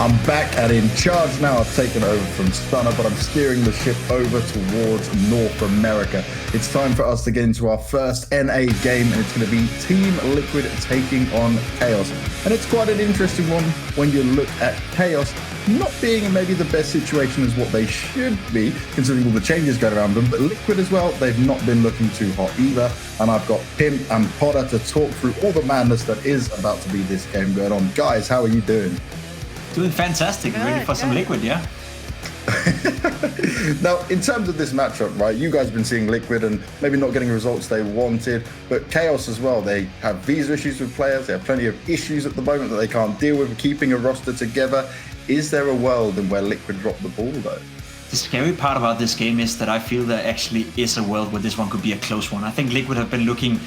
I'm back and in charge now. I've taken over from Stunner, but I'm steering the ship over towards North America. It's time for us to get into our first NA game, and it's going to be Team Liquid taking on Chaos. And it's quite an interesting one when you look at Chaos not being in maybe the best situation as what they should be, considering all the changes going around them. But Liquid as well, they've not been looking too hot either. And I've got Pimp and Potter to talk through all the madness that is about to be this game going on. Guys, how are you doing? Doing fantastic, ready for some Liquid, yeah? Now, in terms of this matchup, right, you guys have been seeing Liquid and maybe not getting results they wanted, but Chaos as well, they have visa issues with players, they have plenty of issues at the moment that they can't deal with, keeping a roster together. Is there a world in where Liquid drop the ball, though? The scary part about this game is that I feel there actually is a world where this one could be a close one. I think Liquid have been looking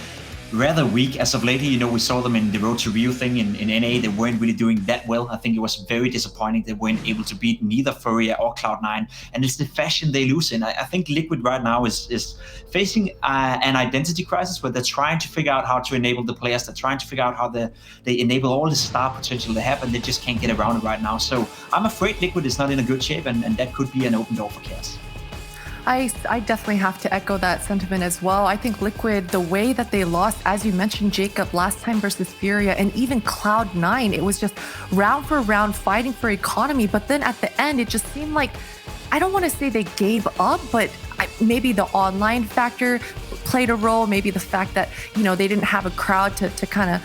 rather weak as of lately. You know, we saw them in the Road to Rio thing in NA. They weren't really doing that well. I think it was very disappointing. They weren't able to beat neither Furia or Cloud9. And it's the fashion they lose in. I think Liquid right now is facing an identity crisis where they're trying to figure out how to enable the players. They're trying to figure out how they enable all the star potential they have, and they just can't get around it right now. So I'm afraid Liquid is not in a good shape, and that could be an open door for Chaos. I definitely have to echo that sentiment as well. I think Liquid, the way that they lost, as you mentioned, Jacob, last time versus Furia and even Cloud9, it was just round for round fighting for economy. But then at the end, it just seemed like, I don't want to say they gave up, but maybe the online factor played a role. Maybe the fact that, you know, they didn't have a crowd to kind of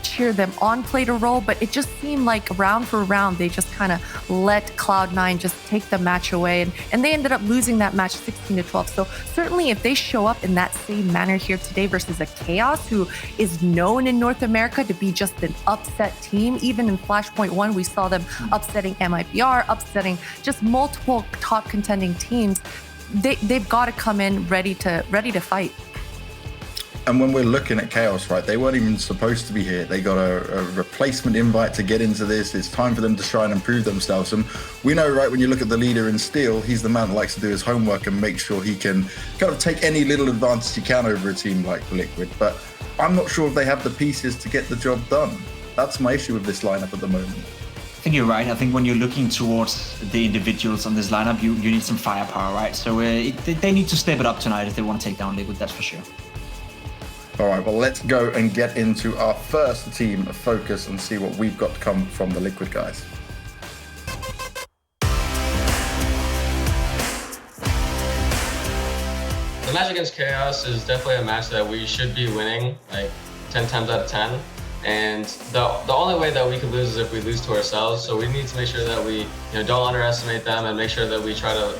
cheer them on played a role, but it just seemed like round for round, they just kind of let Cloud9 just take the match away. And they ended up losing that match 16-12. So certainly if they show up in that same manner here today versus a Chaos, who is known in North America to be just an upset team, even in Flashpoint 1, we saw them upsetting MIBR, upsetting just multiple top contending teams. They've got to come in ready to fight. And when we're looking at Chaos, right, they weren't even supposed to be here. They got a replacement invite to get into this. It's time for them to try and improve themselves. And we know, right, when you look at the leader in Steel, he's the man that likes to do his homework and make sure he can kind of take any little advantage he can over a team like Liquid. But I'm not sure if they have the pieces to get the job done. That's my issue with this lineup at the moment. I think you're right. I think when you're looking towards the individuals on this lineup, you need some firepower, right? So they need to step it up tonight if they want to take down Liquid, that's for sure. All right, well, let's go and get into our first team of focus and see what we've got to come from the Liquid guys. The match against Chaos is definitely a match that we should be winning, like 10 times out of 10. And the only way that we could lose is if we lose to ourselves. So we need to make sure that we don't underestimate them and make sure that we try to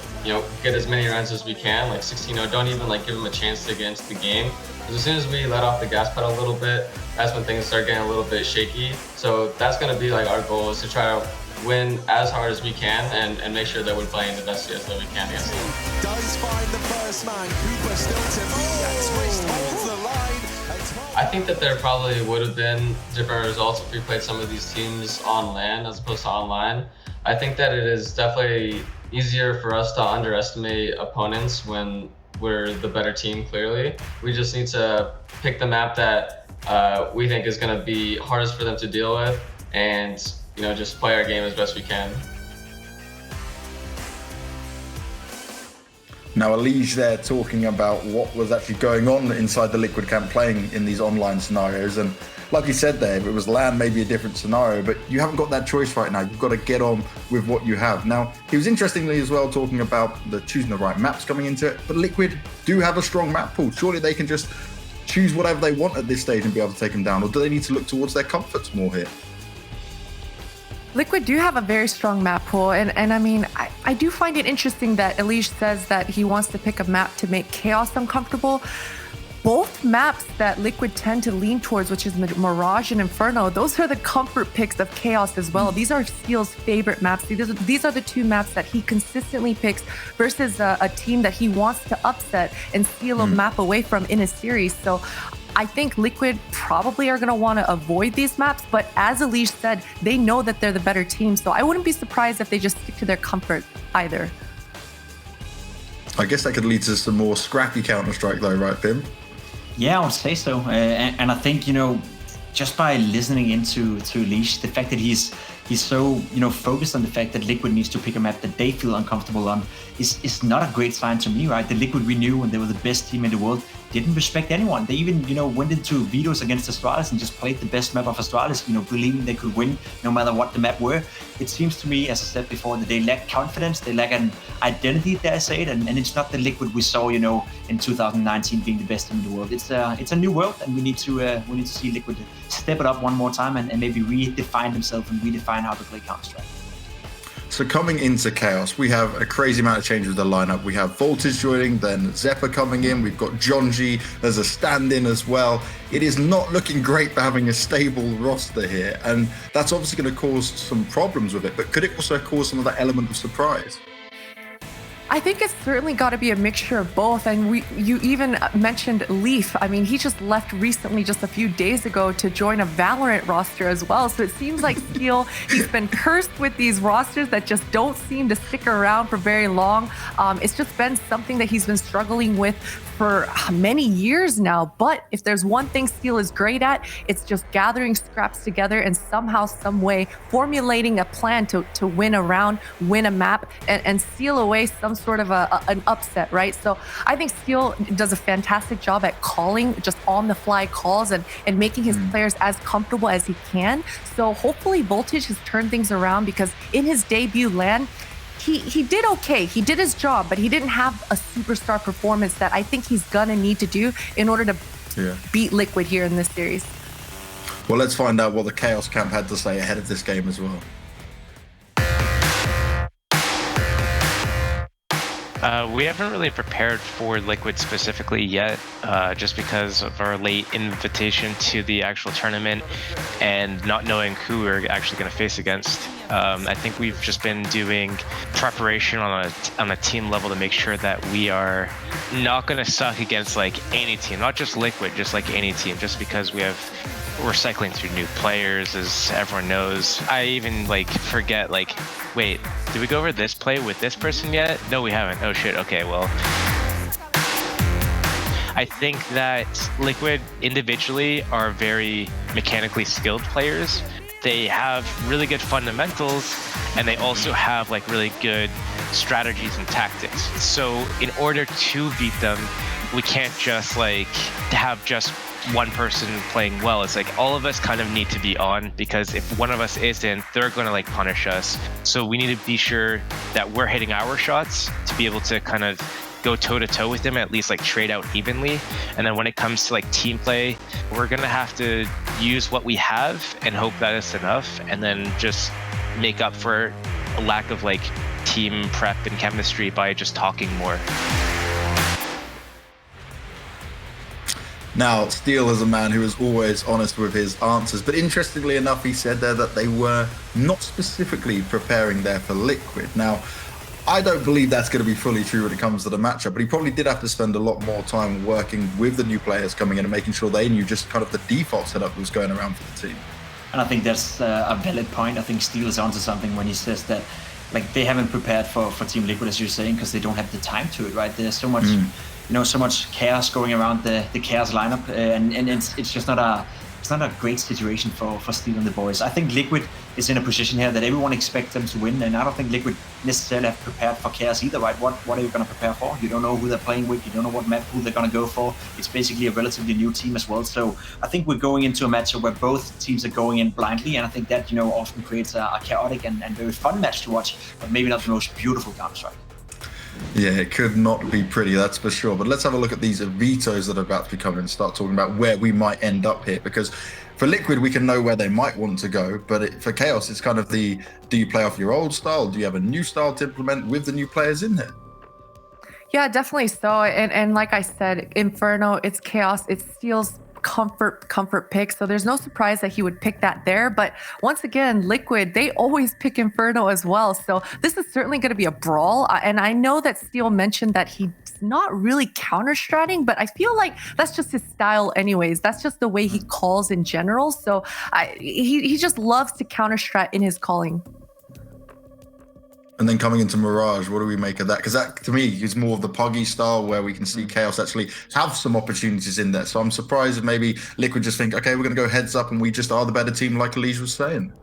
get as many runs as we can, like 16-0. Don't even give them a chance to get into the game. Because as soon as we let off the gas pedal a little bit, that's when things start getting a little bit shaky. So that's going to be our goal, is to try to win as hard as we can and make sure that we're playing the best CS that we can against them. Does find the first man, Cooper still to beat, and Twist holds the line. I think that there probably would have been different results if we played some of these teams on LAN as opposed to online. I think that it is definitely easier for us to underestimate opponents when we're the better team, clearly. We just need to pick the map that we think is going to be hardest for them to deal with and just play our game as best we can. Now, Elige there talking about what was actually going on inside the Liquid camp playing in these online scenarios. And like you said there, if it was LAN, maybe a different scenario, but you haven't got that choice right now. You've got to get on with what you have. Now, he was interestingly as well talking about choosing the right maps coming into it, but Liquid do have a strong map pool. Surely they can just choose whatever they want at this stage and be able to take them down, or do they need to look towards their comforts more here? Liquid do have a very strong map pool, and I mean, I do find it interesting that Elige says that he wants to pick a map to make Chaos uncomfortable. Both maps that Liquid tend to lean towards, which is Mirage and Inferno, those are the comfort picks of Chaos as well. These are Steel's favorite maps. These are the two maps that he consistently picks versus a team that he wants to upset and steal a map away from in a series. So I think Liquid probably are going to want to avoid these maps, but as Elige said, they know that they're the better team, so I wouldn't be surprised if they just stick to their comfort either. I guess that could lead to some more scrappy Counter-Strike though, right, Pim? Yeah, I would say so. And I think, just by listening into Leash, the fact that he's so focused on the fact that Liquid needs to pick a map that they feel uncomfortable on is not a great sign to me, right? The Liquid we knew when they were the best team in the world didn't respect anyone. They even went into vetoes against Astralis and just played the best map of Astralis, believing they could win no matter what the map were. It seems to me, as I said before, that they lack confidence, they lack an identity, dare I say it, and it's not the Liquid we saw in 2019 being the best team in the world. It's a new world, and we need to see Liquid step it up one more time and maybe redefine themselves and redefine how to play Counter-Strike. So coming into Chaos, we have a crazy amount of change with the lineup. We have Voltage joining, then Zeppa coming in. We've got Jonji as a stand-in as well. It is not looking great for having a stable roster here, and that's obviously going to cause some problems with it. But could it also cause some of that element of surprise? I think it's certainly got to be a mixture of both. And you even mentioned Leaf. I mean, he just left recently, just a few days ago, to join a Valorant roster as well. So it seems like Steel, he's been cursed with these rosters that just don't seem to stick around for very long. It's just been something that he's been struggling with for many years now. But if there's one thing Steel is great at, it's just gathering scraps together and somehow, some way formulating a plan to win a round, win a map, and seal away some sort of an upset, right? So I think Steel does a fantastic job at calling just on the fly calls and making his players as comfortable as he can. So hopefully Voltage has turned things around, because in his debut LAN, he did okay. He did his job, but he didn't have a superstar performance that I think he's gonna need to do in order to beat Liquid here in this series. Well, let's find out what the Chaos camp had to say ahead of this game as well. We haven't really prepared for Liquid specifically yet, just because of our late invitation to the actual tournament and not knowing who we're actually going to face against. I think we've just been doing preparation on a team level to make sure that we are not going to suck against like any team, not just Liquid, just like any team, just because we're cycling through new players, as everyone knows. I even forget, wait, did we go over this play with this person yet? No, we haven't. Oh shit, okay, well. I think that Liquid individually are very mechanically skilled players. They have really good fundamentals, and they also have really good strategies and tactics. So in order to beat them, we can't just have just one person playing well. It's all of us kind of need to be on, because if one of us isn't, they're going to punish us. So we need to be sure that we're hitting our shots to be able to kind of go toe to toe with them, at least trade out evenly. And then when it comes to team play, we're going to have to use what we have and hope that it's enough, and then just make up for a lack of team prep and chemistry by just talking more. Now, Steel is a man who is always honest with his answers, but interestingly enough, he said there that they were not specifically preparing there for Liquid. Now, I don't believe that's going to be fully true when it comes to the matchup, but he probably did have to spend a lot more time working with the new players coming in and making sure they knew just kind of the default setup that was going around for the team. And I think that's a valid point. I think Steel is onto something when he says that they haven't prepared for Team Liquid, as you're saying, because they don't have the time to it, right? There's so much so much chaos going around the chaos lineup, and it's just not a great situation for Steel and the boys. I think Liquid is in a position here that everyone expects them to win, and I don't think Liquid necessarily have prepared for chaos either, right? What are you going to prepare for? You don't know who they're playing with, you don't know what map who they're going to go for. It's basically a relatively new team as well. So I think we're going into a matchup where both teams are going in blindly, and I think that often creates a chaotic and very fun match to watch, but maybe not the most beautiful Counter-Strike. Yeah, it could not be pretty, that's for sure. But let's have a look at these vetoes that are about to be coming and start talking about where we might end up here. Because for Liquid, we can know where they might want to go. But for Chaos, it's kind of do you play off your old style? Do you have a new style to implement with the new players in there? Yeah, definitely so. And like I said, Inferno, it's Chaos, it's Steel's comfort pick, so there's no surprise that he would pick that there. But once again, Liquid, they always pick Inferno as well, so this is certainly going to be a brawl. And I know that Steel mentioned that he's not really counter-stratting, but I feel like that's just his style anyways. That's just the way he calls in general, so he just loves to counter-strat in his calling. And then coming into Mirage, what do we make of that? Because that, to me, is more of the Poggy style where we can see Chaos actually have some opportunities in there. So I'm surprised if maybe Liquid just think, okay, we're going to go heads up and we just are the better team, like Elise was saying.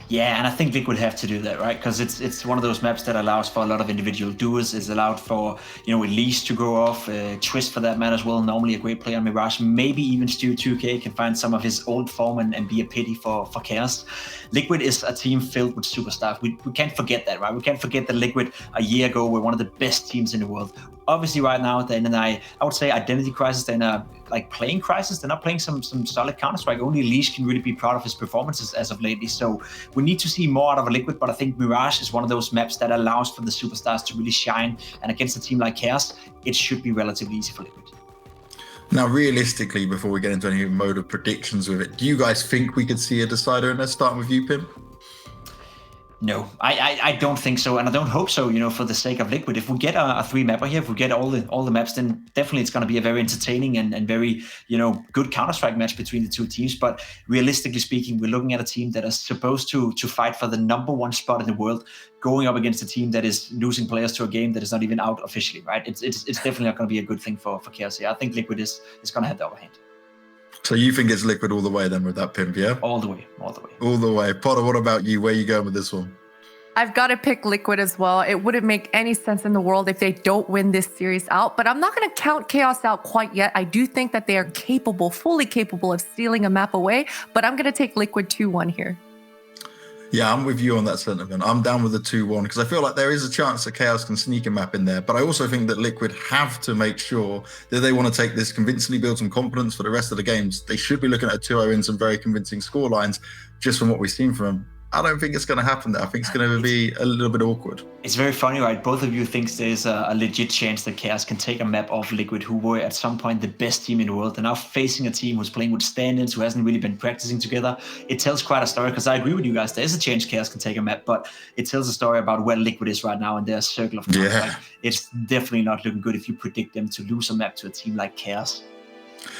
Yeah, and I think Liquid have to do that, right? Because it's one of those maps that allows for a lot of individual duels. It's allowed for, Elise to go off, Twist for that matter as well. Normally a great player on Mirage. Maybe even Stu 2K can find some of his old form and be a pity for Chaos. Liquid is a team filled with superstars. We can't forget that, right? We can't forget that Liquid a year ago were one of the best teams in the world. Obviously, right now they're in I would say identity crisis. They're in a playing crisis. They're not playing some solid Counter-Strike. Only Leash can really be proud of his performances as of lately. So we need to see more out of a Liquid, but I think Mirage is one of those maps that allows for the superstars to really shine. And against a team like Chaos, it should be relatively easy for Liquid. Now, realistically, before we get into any mode of predictions with it, do you guys think we could see a decider in there, starting with you, Pim? No, I don't think so, and I don't hope so. For the sake of Liquid, if we get a 3-mapper here, if we get all the maps, then definitely it's going to be a very entertaining and very good Counter-Strike match between the two teams. But realistically speaking, we're looking at a team that is supposed to fight for the number one spot in the world, going up against a team that is losing players to a game that is not even out officially. Right? It's definitely not going to be a good thing for Chaos here. I think Liquid is going to have the upper hand. So you think it's Liquid all the way then with that, Pimp, yeah? All the way. All the way. Potter, what about you? Where are you going with this one? I've got to pick Liquid as well. It wouldn't make any sense in the world if they don't win this series out, but I'm not going to count Chaos out quite yet. I do think that they are fully capable of stealing a map away, but I'm going to take Liquid 2-1 here. Yeah, I'm with you on that sentiment. I'm down with the 2-1 because I feel like there is a chance that Chaos can sneak a map in there. But I also think that Liquid have to make sure that they want to take this, convincingly build some confidence for the rest of the games. They should be looking at a 2-0 in some very convincing score lines just from what we've seen from them. I don't think it's going to happen there. I think it's going to be a little bit awkward. It's very funny, right? Both of you think there's a legit chance that Chaos can take a map off Liquid, who were at some point the best team in the world. They're now facing a team who's playing with stand-ins, who hasn't really been practicing together. It tells quite a story, because I agree with you guys. There is a chance Chaos can take a map, but it tells a story about where Liquid is right now in their circle of counts. Yeah. Like, it's definitely not looking good if you predict them to lose a map to a team like Chaos.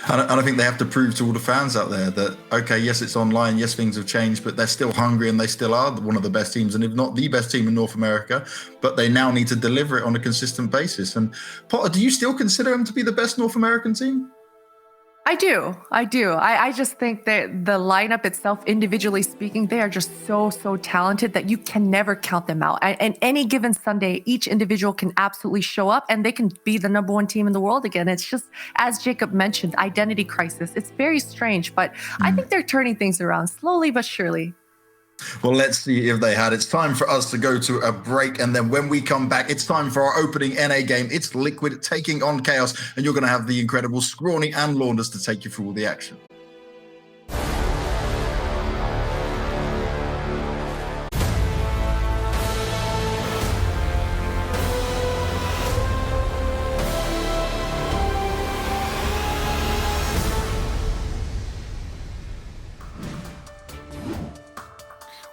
And I think they have to prove to all the fans out there that, okay, yes, it's online, yes, things have changed, but they're still hungry and they still are one of the best teams, and if not the best team in North America, but they now need to deliver it on a consistent basis. And Potter, do you still consider them to be the best North American team? I do. I just think that the lineup itself, individually speaking, they are just so talented that you can never count them out. And any given Sunday, each individual can absolutely show up and they can be the number one team in the world again. It's just, as Jacob mentioned, identity crisis. It's very strange, but I think they're turning things around slowly but surely. Well, let's see if they had. It's time for us to go to a break. And then when we come back, it's time for our opening NA game. It's Liquid taking on Chaos. And you're going to have the incredible Scrawny and Launders to take you through all the action.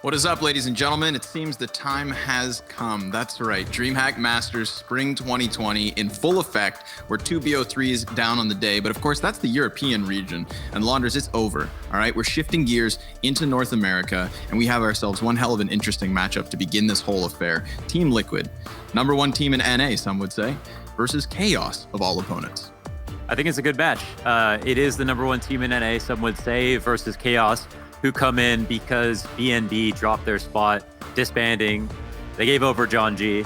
What is up, ladies and gentlemen? It seems the time has come. That's right, DreamHack Masters Spring 2020 in full effect. We're 2 BO3s down on the day, but of course that's the European region. And Launders, it's over, all right? We're shifting gears into North America, and we have ourselves one hell of an interesting matchup to begin this whole affair. Team Liquid, number one team in NA, some would say, versus Chaos of all opponents. I think it's a good match. It is the number one team in NA, some would say, versus Chaos, who come in because BNB dropped their spot, disbanding. They gave over John G.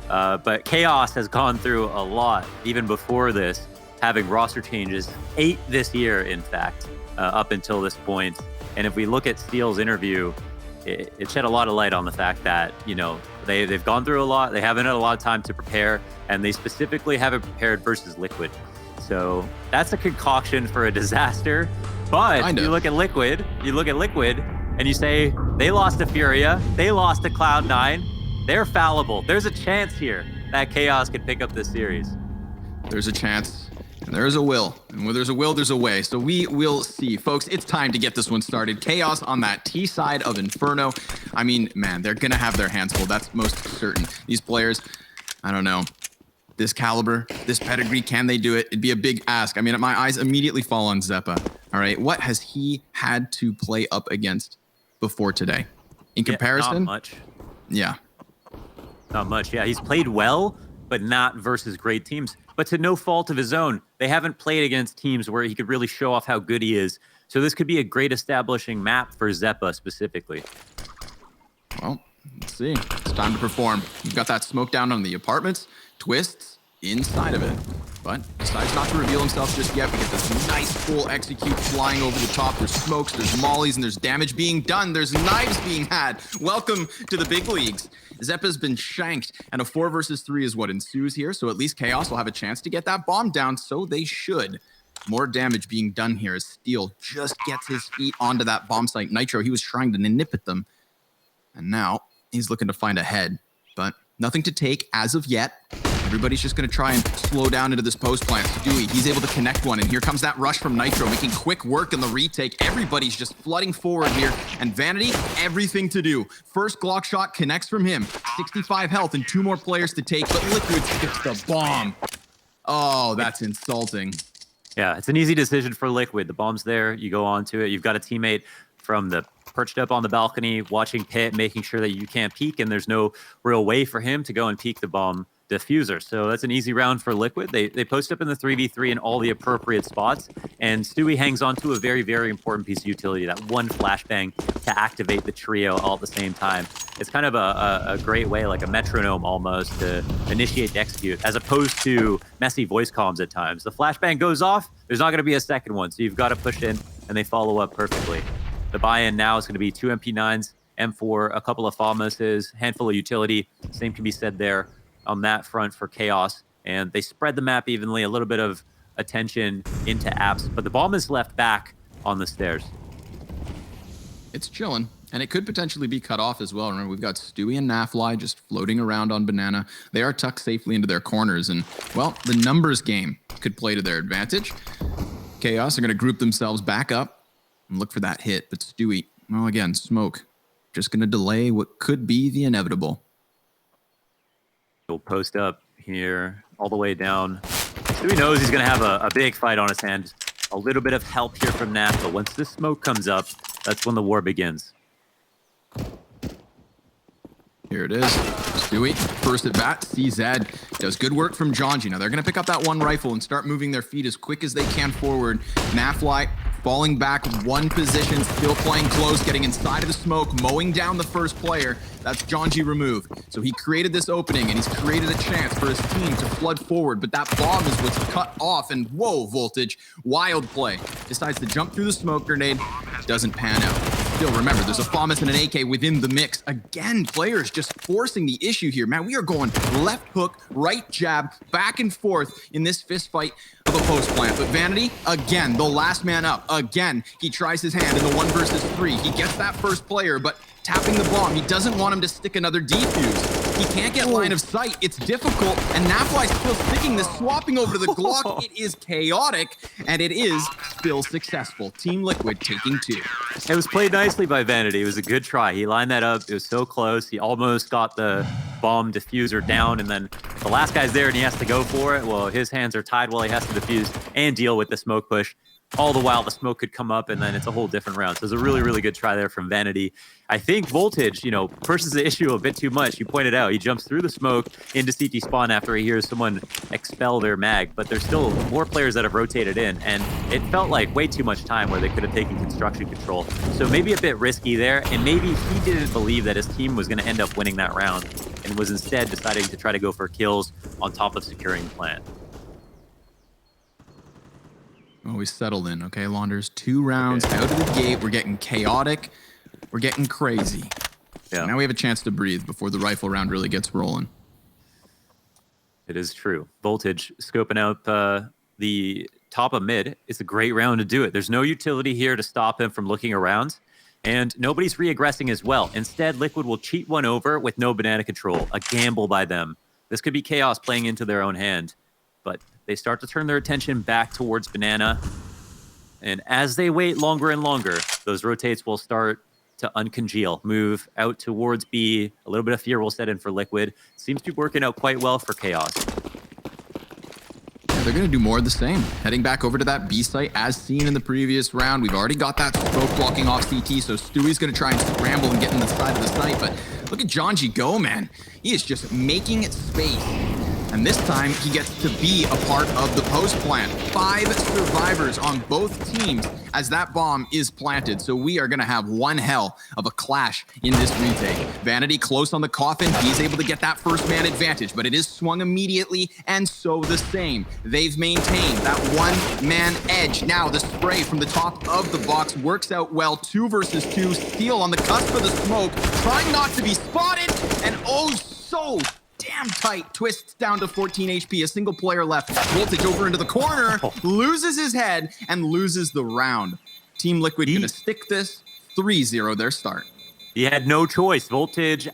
But Chaos has gone through a lot, even before this, having roster changes, 8 this year, in fact, up until this point. And if we look at Steele's interview, it shed a lot of light on the fact that, they've gone through a lot, they haven't had a lot of time to prepare, and they specifically haven't prepared versus Liquid. So that's a concoction for a disaster. But you look at Liquid, and you say, they lost to Furia, they lost to Cloud9, they're fallible. There's a chance here that Chaos could pick up this series. There's a chance, and there's a will. And where there's a will, there's a way. So we will see. Folks, it's time to get this one started. Chaos on that T side of Inferno. I mean, man, they're going to have their hands full. That's most certain. These players, I don't know. This caliber, this pedigree, can they do it? It'd be a big ask. I mean, my eyes immediately fall on Zeppa. All right, what has he had to play up against before today? In comparison? Not much. Yeah. Not much. Yeah, he's played well, but not versus great teams. But to no fault of his own, they haven't played against teams where he could really show off how good he is. So this could be a great establishing map for Zeppa specifically. Well, let's see. It's time to perform. You've got that smoke down on the apartments. Twists inside of it. But decides not to reveal himself just yet. We get this nice full execute flying over the top. There's smokes, there's mollies, and there's damage being done. There's knives being had. Welcome to the big leagues. Zeppa's been shanked, and a 4 versus 3 is what ensues here. So at least Chaos will have a chance to get that bomb down, so they should. More damage being done here as Steel just gets his feet onto that bomb site. Nitro, he was trying to nip at them. And now he's looking to find a head, but nothing to take as of yet. Everybody's just going to try and slow down into this post plant. Dewey, he's able to connect one, and here comes that rush from Nitro, making quick work in the retake. Everybody's just flooding forward here, and Vanity, everything to do. First Glock shot connects from him. 65 health and 2 more players to take, but Liquid skips the bomb. Oh, that's insulting. Yeah, it's an easy decision for Liquid. The bomb's there. You go on to it. You've got a teammate from the perched up on the balcony, watching Pit, making sure that you can't peek, and there's no real way for him to go and peek the bomb diffuser. So that's an easy round for Liquid. They post up in the 3v3 in all the appropriate spots, and Stewie hangs on to a very, very important piece of utility, that one flashbang to activate the trio all at the same time. It's kind of a great way, like a metronome almost, to initiate the execute, as opposed to messy voice comms at times. The flashbang goes off, there's not going to be a second one, so you've got to push in, and they follow up perfectly. The buy-in now is going to be 2 MP9s, M4, a couple of Famouses, handful of utility. Same can be said there on that front for Chaos. And they spread the map evenly, a little bit of attention into apps, but the bomb is left back on the stairs. It's chilling, and it could potentially be cut off as well. Remember, we've got Stewie and Nafly just floating around on Banana. They are tucked safely into their corners, and, well, the numbers game could play to their advantage. Chaos are going to group themselves back up and look for that hit, but Stewie, well, again, smoke, just going to delay what could be the inevitable. He'll post up here all the way down. Stewie knows he's going to have a big fight on his hands. A little bit of help here from Naf, but once this smoke comes up, that's when the war begins. Here it is. Stewie, first at bat. CZ does good work from Jonji. Now they're going to pick up that one rifle and start moving their feet as quick as they can forward. Nafly falling back one position, still playing close, getting inside of the smoke, mowing down the first player. That's Jonji removed. So he created this opening, and he's created a chance for his team to flood forward, but that bomb is what's cut off, and whoa, Voltage, wild play. Decides to jump through the smoke grenade, doesn't pan out. Still, remember, there's a FAMAS and an AK within the mix. Again, players just forcing the issue here. Man, we are going left hook, right jab, back and forth in this fist fight of a post plant. But Vanity, again, the last man up. Again, he tries his hand in the 1 versus 3. He gets that first player, but tapping the bomb, he doesn't want him to stick another defuse. He can't get line of sight. It's difficult, and Nafly's still sticking this, swapping over to the Glock. It is chaotic, and it is still successful. Team Liquid taking 2. It was played nicely by Vanity. It was a good try. He lined that up. It was so close. He almost got the bomb diffuser down, and then the last guy's there, and he has to go for it. Well, his hands are tied while he has to defuse and deal with the smoke push. All the while, the smoke could come up, and then it's a whole different round. So it's a really, really good try there from Vanity. I think Voltage, pushes the issue a bit too much. You pointed out, he jumps through the smoke into CT spawn after he hears someone expel their mag, but there's still more players that have rotated in, and it felt like way too much time where they could have taken construction control. So maybe a bit risky there, and maybe he didn't believe that his team was going to end up winning that round, and was instead deciding to try to go for kills on top of securing the plant. Well, we settled in, okay, Launders? 2 rounds out of the gate. We're getting chaotic. We're getting crazy. Yeah. Now we have a chance to breathe before the rifle round really gets rolling. It is true. Voltage scoping out the top of mid. It's a great round to do it. There's no utility here to stop him from looking around, and nobody's re-aggressing as well. Instead, Liquid will cheat one over with no banana control. A gamble by them. This could be Chaos playing into their own hand, but they start to turn their attention back towards Banana. And as they wait longer and longer, those rotates will start to uncongeal, move out towards B. A little bit of fear will set in for Liquid. Seems to be working out quite well for Chaos. Yeah, they're going to do more of the same. Heading back over to that B site as seen in the previous round. We've already got that smoke blocking off CT, so Stewie's going to try and scramble and get in the side of the site, but Look at John G go, man. He is just making space. And this time, he gets to be a part of the post plant. 5 survivors on both teams as that bomb is planted. So we are going to have one hell of a clash in this retake. Vanity close on the coffin. He's able to get that first man advantage, but it is swung immediately, and so the same. They've maintained that one-man edge. Now the spray from the top of the box works out well. 2 versus 2. Steel on the cusp of the smoke, trying not to be spotted, and oh so damn tight. Twists down to 14 HP. A single player left. Voltage over into the corner. Loses his head and loses the round. Team Liquid gonna stick this 3-0 their start. He had no choice. Voltage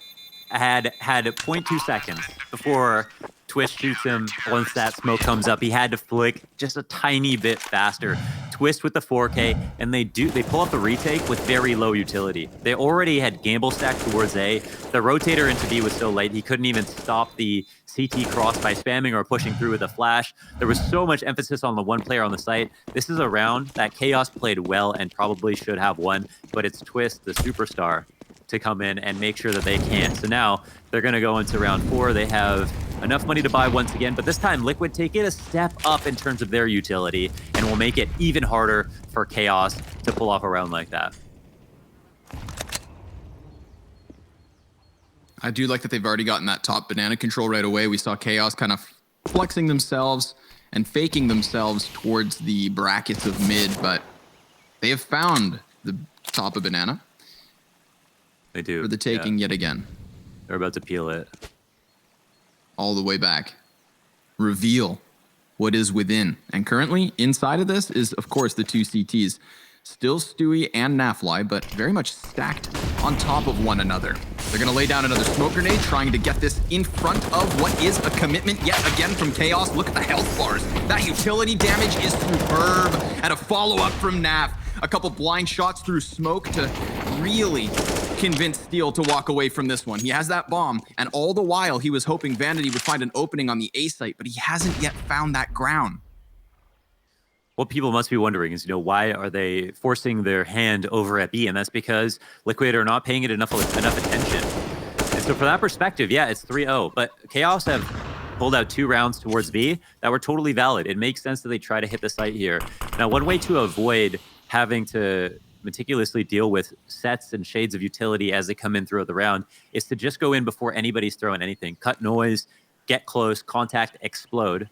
had 0.2 seconds before Twist shoots him. Once that smoke comes up, he had to flick just a tiny bit faster. Twist with the 4K, and they pull up the retake with very low utility. They already had gamble stacked towards A. The rotator into B was so late, he couldn't even stop the CT cross by spamming or pushing through with a flash. There was so much emphasis on the one player on the site. This is a round that Chaos played well and probably should have won, but it's Twist, the superstar, to come in and make sure that they can't. So now they're going to go into round 4. They have enough money to buy once again, but this time Liquid take it a step up in terms of their utility and will make it even harder for Chaos to pull off a round like that. I do like that they've already gotten that top banana control right away. We saw Chaos kind of flexing themselves and faking themselves towards the brackets of mid, but they have found the top of banana. They do. For the taking yet again. They're about to peel it. All the way back. Reveal what is within. And currently, inside of this is, of course, the 2 CTs. Still Stewie and Nafly, but very much stacked on top of one another. They're going to lay down another smoke grenade, trying to get this in front of what is a commitment yet again from Chaos. Look at the health bars. That utility damage is superb. And a follow-up from Naf. A couple blind shots through smoke to really convince Steel to walk away from this one. He has that bomb, and all the while he was hoping Vanity would find an opening on the A site, but he hasn't yet found that ground. What people must be wondering is, why are they forcing their hand over at B? And that's because Liquid are not paying it enough attention. And so from that perspective, yeah, it's 3-0. But Chaos have pulled out 2 rounds towards B that were totally valid. It makes sense that they try to hit the site here. Now, one way to avoid having to meticulously deal with sets and shades of utility as they come in throughout the round is to just go in before anybody's throwing anything. Cut noise, get close, contact, explode.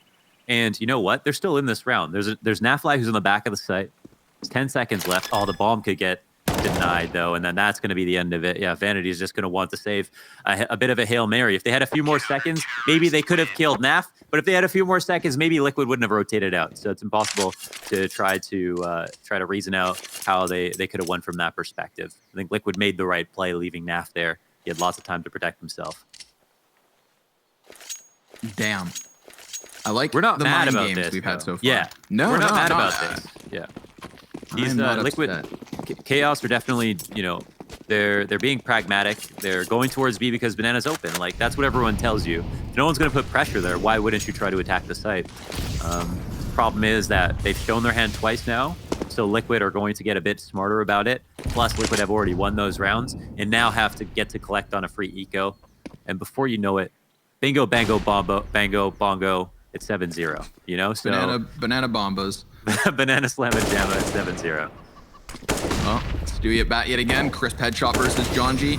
And you know what? They're still in this round. There's Nafly who's on the back of the site. There's 10 seconds left. Oh, the bomb could get denied, though, and then that's going to be the end of it. Yeah, Vanity is just going to want to save a bit of a Hail Mary. If they had a few more seconds, maybe they could have killed Naf, but if they had a few more seconds, maybe Liquid wouldn't have rotated out. So it's impossible to try to reason out how they could have won from that perspective. I think Liquid made the right play leaving Naf there. He had lots of time to protect himself. Damn. I like we're not the mad mind about games this we've had so far. Yeah, no, we're not mad about that. this. Yeah, He's Liquid. Chaos are definitely, they're being pragmatic. They're going towards B because Banana's open. Like, that's what everyone tells you. If no one's going to put pressure there, why wouldn't you try to attack the site? Problem is that they've shown their hand twice now, so Liquid are going to get a bit smarter about it. Plus, Liquid have already won those rounds and now have to get to collect on a free eco. And before you know it, bingo, bango, bombo, bango, bongo, it's 7-0, So Banana bombas. Banana slam and jamma at 7-0. Well, Stewie at bat yet again. Crisp headshot versus John G.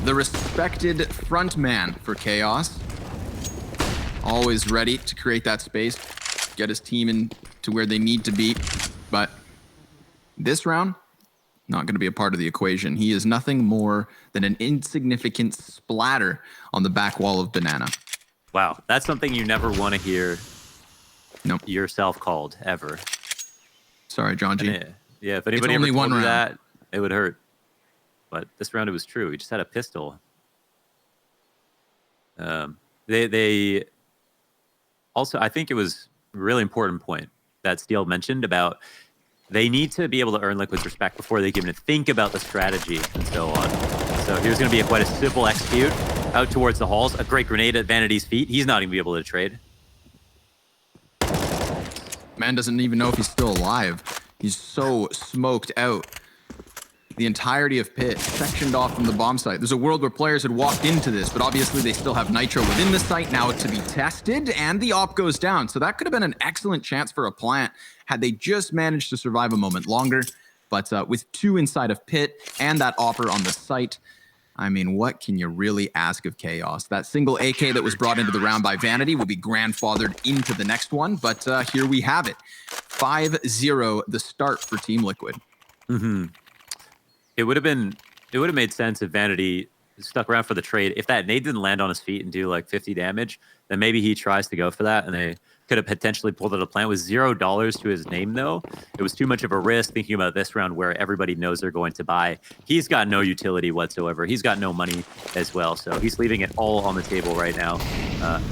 The respected front man for Chaos. Always ready to create that space, get his team in to where they need to be. But this round, not going to be a part of the equation. He is nothing more than an insignificant splatter on the back wall of Banana. Wow, that's something you never want to hear yourself called, ever. Sorry, John G. Yeah, if anybody ever only told one you round. that, it would hurt. But this round it was true. He just had a pistol. They also, I think it was a really important point that Steele mentioned about they need to be able to earn Liquid's respect before they can even think about the strategy and so on. So here's going to be quite a simple execute out towards the halls. A great grenade at Vanity's feet. He's not going to be able to trade. Man doesn't even know if he's still alive. He's so smoked out. the entirety of pit sectioned off from the bomb site. There's a world where players had walked into this, but obviously they still have nitro within the site now to be tested, and the op goes down. So that could have been an excellent chance for a plant had they just managed to survive a moment longer. But with 2 inside of pit and that opper on the site, I mean, what can you really ask of Chaos? That single AK that was brought into the round by Vanity will be grandfathered into the next one, but here we have it. 5-0 the start for Team Liquid. Mm-hmm. It would have made sense if Vanity stuck around for the trade. If that nade didn't land on his feet and do like 50 damage, then maybe he tries to go for that, and they could have potentially pulled out a plant with $0 to his name, though. It was too much of a risk thinking about this round where everybody knows they're going to buy. He's got no utility whatsoever. He's got no money as well, so he's leaving it all on the table right now.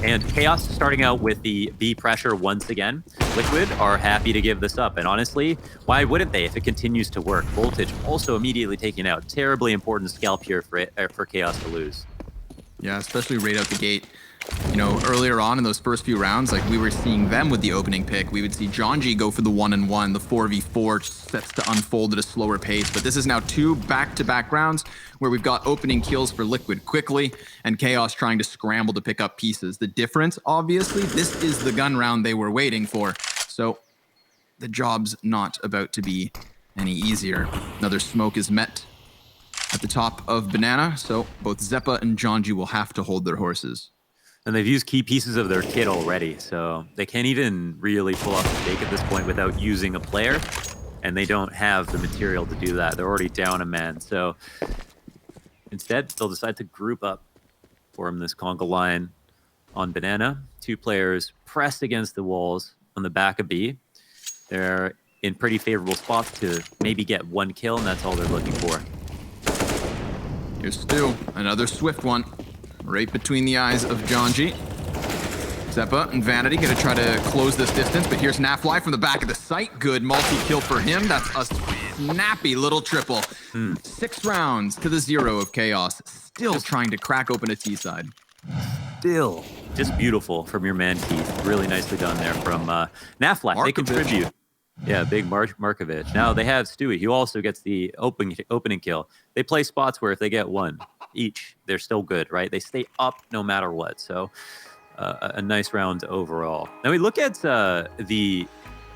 And Chaos starting out with the B pressure once again. Liquid are happy to give this up, and honestly, why wouldn't they if it continues to work? Voltage also immediately taken out. Terribly important scalp here for Chaos to lose. Yeah, especially right out the gate. You know, earlier on in those first few rounds, like we were seeing them with the opening pick. We would see Jonji go for the 1-1, the 4v4 sets to unfold at a slower pace. But this is now 2 back-to-back rounds where we've got opening kills for Liquid quickly and Chaos trying to scramble to pick up pieces. The difference, obviously, this is the gun round they were waiting for. So the job's not about to be any easier. Another smoke is met at the top of Banana, so both Zeppa and Jonji will have to hold their horses. And they've used key pieces of their kit already, so they can't even really pull off a fake at this point without using a player, and they don't have the material to do that. They're already down a man, so instead they'll decide to group up, form this conga line on Banana. 2 players pressed against the walls on the back of B. They're in pretty favorable spots to maybe get 1 kill, and that's all they're looking for. Here's Stu, another swift one. Right between the eyes of Jonji. Zeppa and Vanity gonna try to close this distance, but here's Nafly from the back of the site. Good multi-kill for him. That's a snappy little triple. 6 rounds to the 0 of Chaos. Still trying to crack open a T-side. Still just beautiful from your man, Keith. Really nicely done there from Nafly. They contribute. Yeah, big Markovic. Now they have Stewie, who also gets the opening kill. They play spots where if they get 1 each, they're still good, right? They stay up no matter what. So a nice round overall. Now we look at the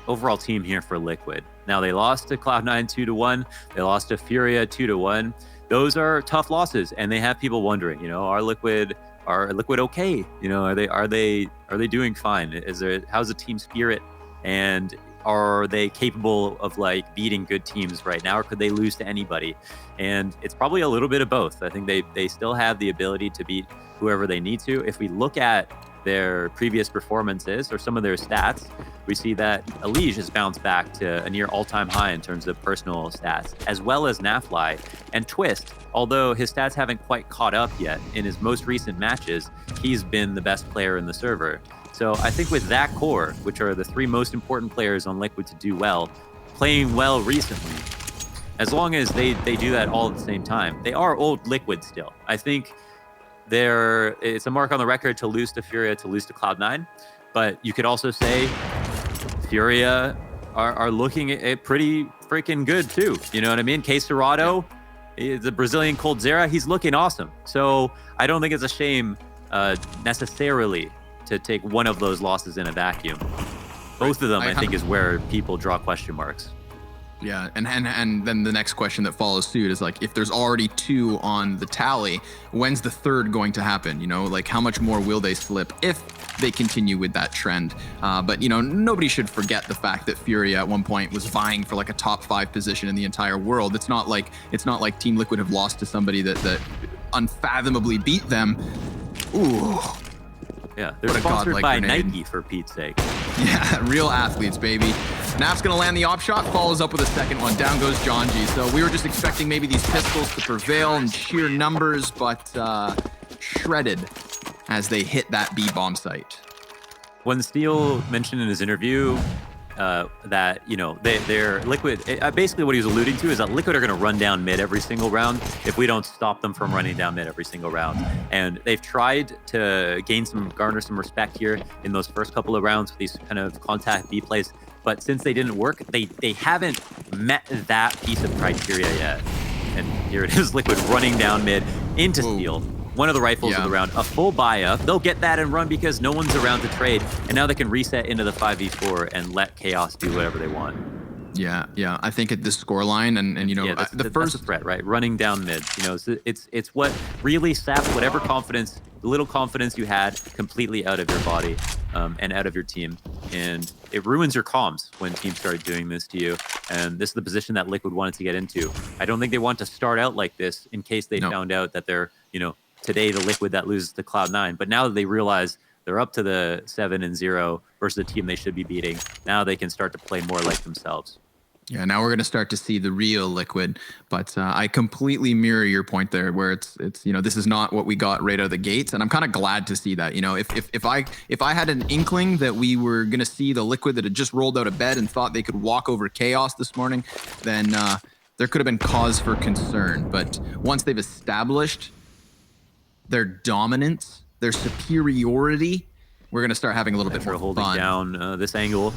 overall team here for Liquid. Now they lost to Cloud9 2-1. They lost to Furia 2-1. Those are tough losses, and they have people wondering, you know, are Liquid okay? You know, are they doing fine? How's the team spirit, and are they capable of like beating good teams right now, or could they lose to anybody? And it's probably a little bit of both. I think they still have the ability to beat whoever they need to. If we look at their previous performances or some of their stats, we see that Elige has bounced back to a near all-time high in terms of personal stats, as well as Nafly and Twist. Although his stats haven't quite caught up yet, in his most recent matches, he's been the best player in the server. So I think with that core, which are the 3 most important players on Liquid to do well, playing well recently, as long as they do that all at the same time, they are old Liquid still. I think it's a mark on the record to lose to Furia, to lose to Cloud9, but you could also say Furia are looking at pretty freaking good too. You know what I mean? K Serrato, the Brazilian Coldzera, he's looking awesome. So I don't think it's a shame necessarily to take one of those losses in a vacuum. Both of them, I think, is where people draw question marks. Yeah, and then the next question that follows suit is like, if there's already 2 on the tally, when's the 3rd going to happen? You know, like how much more will they slip if they continue with that trend? But you know, nobody should forget the fact that Furia at one point was vying for like a top 5 position in the entire world. It's not like Team Liquid have lost to somebody that unfathomably beat them. Ooh. Yeah, they're sponsored by Nike, for Pete's sake. Yeah, real athletes, baby. Naf's gonna land the op shot, follows up with a second one. Down goes Jonji. So we were just expecting maybe these pistols to prevail in sheer numbers, but shredded as they hit that B bomb site. When Steele mentioned in his interview that, you know, they're Liquid, basically what he was alluding to is that Liquid are going to run down mid every single round if we don't stop them from running down mid every single round. And they've tried to garner some respect here in those first couple of rounds with these kind of contact B plays. But since they didn't work, they haven't met that piece of criteria yet. And here it is, Liquid running down mid into Steel. One of the rifles of the round, a full buy-up. They'll get that and run because no one's around to trade. And now they can reset into the 5v4 and let Chaos do whatever they want. Yeah. I think at this scoreline, and you know, the first threat, right? Running down mid. You know, it's what really saps whatever confidence, the little confidence you had, completely out of your body and out of your team. And it ruins your comms when teams start doing this to you. And this is the position that Liquid wanted to get into. I don't think they want to start out like this in case they found out that they're, you know, today the Liquid that loses to Cloud9. But now that they realize they're up to the 7-0 versus a team they should be beating, now they can start to play more like themselves. Yeah, now we're going to start to see the real Liquid, but I completely mirror your point there, where it's you know, this is not what we got right out of the gates, and I'm kind of glad to see that. You know, if I had an inkling that we were going to see the Liquid that had just rolled out of bed and thought they could walk over Chaos this morning, then there could have been cause for concern. But once they've established their dominance, their superiority, we're going to start having a little bit more holding fun. Down this angle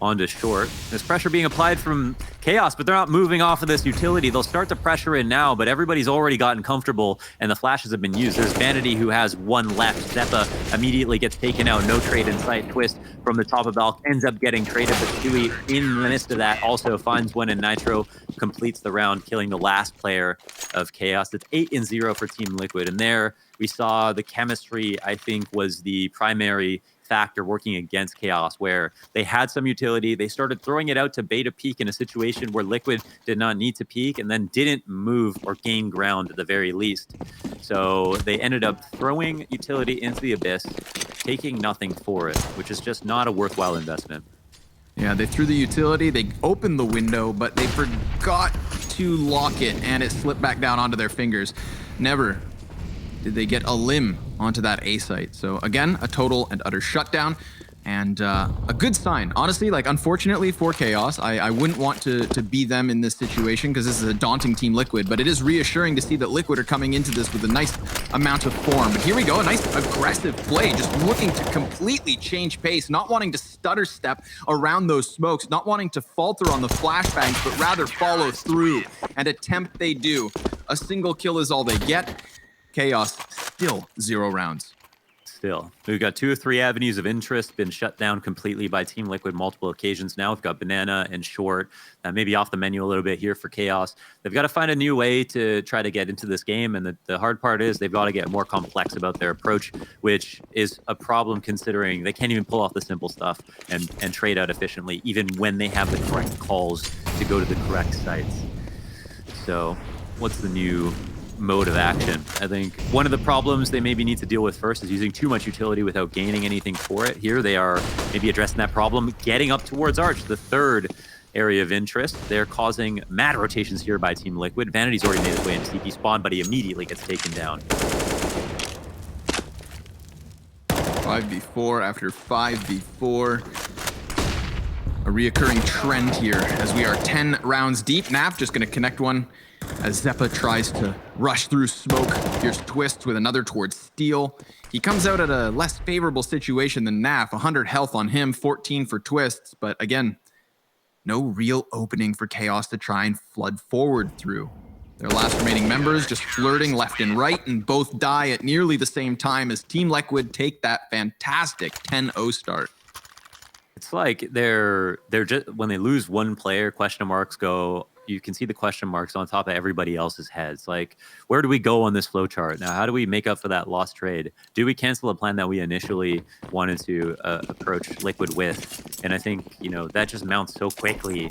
onto short. There's pressure being applied from Chaos, but they're not moving off of this utility. They'll start to pressure in now, but everybody's already gotten comfortable and the flashes have been used. There's Vanity who has one left. Zeppa immediately gets taken out. No trade in sight. Twist from the top of Valk ends up getting traded, but Stewie in the midst of that also finds one, and Nitro completes the round, killing the last player of Chaos. It's 8-0 for Team Liquid, and there we saw the chemistry, I think, was the primary factor working against Chaos, where they had some utility. They started throwing it out to beta peak in a situation where Liquid did not need to peak, and then didn't move or gain ground at the very least. So they ended up throwing utility into the abyss, taking nothing for it, which is just not a worthwhile investment. Yeah, they threw the utility, they opened the window, but they forgot to lock it, and it slipped back down onto their fingers. Never did they get a limb onto that A site. So again, a total and utter shutdown, and a good sign. Honestly, like, unfortunately for Chaos, I wouldn't want to be them in this situation because this is a daunting Team Liquid, but it is reassuring to see that Liquid are coming into this with a nice amount of form. But here we go, a nice aggressive play, just looking to completely change pace, not wanting to stutter step around those smokes, not wanting to falter on the flashbangs, but rather follow through and attempt they do. A single kill is all they get. Chaos still 0 rounds. Still, we've got 2 or 3 avenues of interest been shut down completely by Team Liquid multiple occasions now. We've got Banana and Short, maybe off the menu a little bit here for Chaos. They've got to find a new way to try to get into this game, and the hard part is they've got to get more complex about their approach, which is a problem considering they can't even pull off the simple stuff and trade out efficiently, even when they have the correct calls to go to the correct sites. So what's the new mode of action? I think one of the problems they maybe need to deal with first is using too much utility without gaining anything for it. Here they are maybe addressing that problem, getting up towards Arch, the third area of interest. They're causing mad rotations here by Team Liquid. Vanity's already made his way into CP spawn, but he immediately gets taken down. 5v4 after 5v4. A reoccurring trend here as we are 10 rounds deep. Naf just going to connect one as Zeppa tries to rush through smoke. Here's Twist with another towards Steel. He comes out at a less favorable situation than Naf. 100 health on him, 14 for Twists. But again, no real opening for Chaos to try and flood forward through. Their last remaining members just flirting left and right, and both die at nearly the same time as Team Liquid take that fantastic 10-0 start. It's like they're just, when they lose one player, question marks go. You can see the question marks on top of everybody else's heads. Like, where do we go on this flowchart? Now, how do we make up for that lost trade? Do we cancel a plan that we initially wanted to approach Liquid with? And I think, you know, that just mounts so quickly.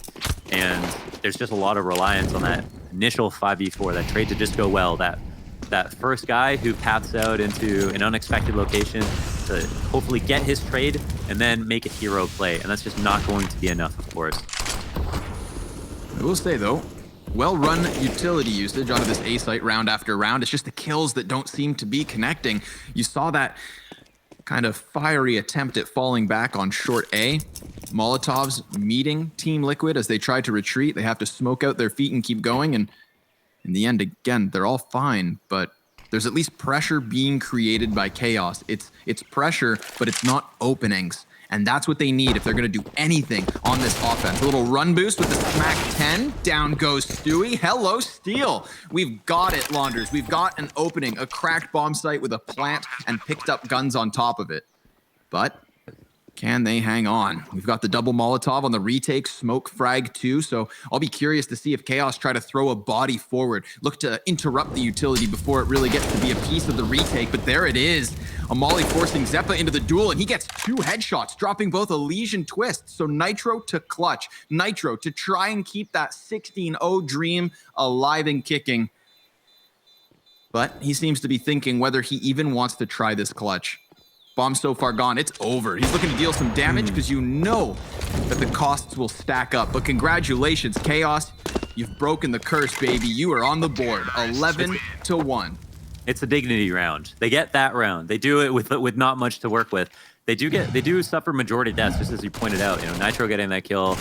And there's just a lot of reliance on that initial 5v4, that trade to just go well. That first guy who paths out into an unexpected location to hopefully get his trade and then make a hero play. And that's just not going to be enough, of course. I will say, though, well-run utility usage onto this A site round after round. It's just the kills that don't seem to be connecting. You saw that kind of fiery attempt at falling back on short A. Molotovs meeting Team Liquid as they try to retreat. They have to smoke out their feet and keep going. And in the end, again, they're all fine, but There's at least pressure being created by Chaos. It's pressure, but it's not openings. And that's what they need if they're going to do anything on this offense. A little run boost with the smack 10. Down goes Stewie. Hello, Steel. We've got it, Launders. We've got an opening, a cracked bomb site with a plant and picked up guns on top of it. But can they hang on? We've got the double Molotov on the retake, smoke frag too, so I'll be curious to see if Chaos try to throw a body forward, look to interrupt the utility before it really gets to be a piece of the retake, but there it is. A molly forcing Zeppa into the duel, and he gets 2 headshots, dropping both a Liege and Twist, so Nitro to clutch. Nitro to try and keep that 16-0 dream alive and kicking. But he seems to be thinking whether he even wants to try this clutch. Bomb so far gone, it's over. He's looking to deal some damage because you know that the costs will stack up. But congratulations, Chaos. You've broken the curse, baby. You are on the board, 11-1. It's a dignity round. They get that round. They do it with not much to work with. They do suffer majority deaths, just as you pointed out. You know, Nitro getting that kill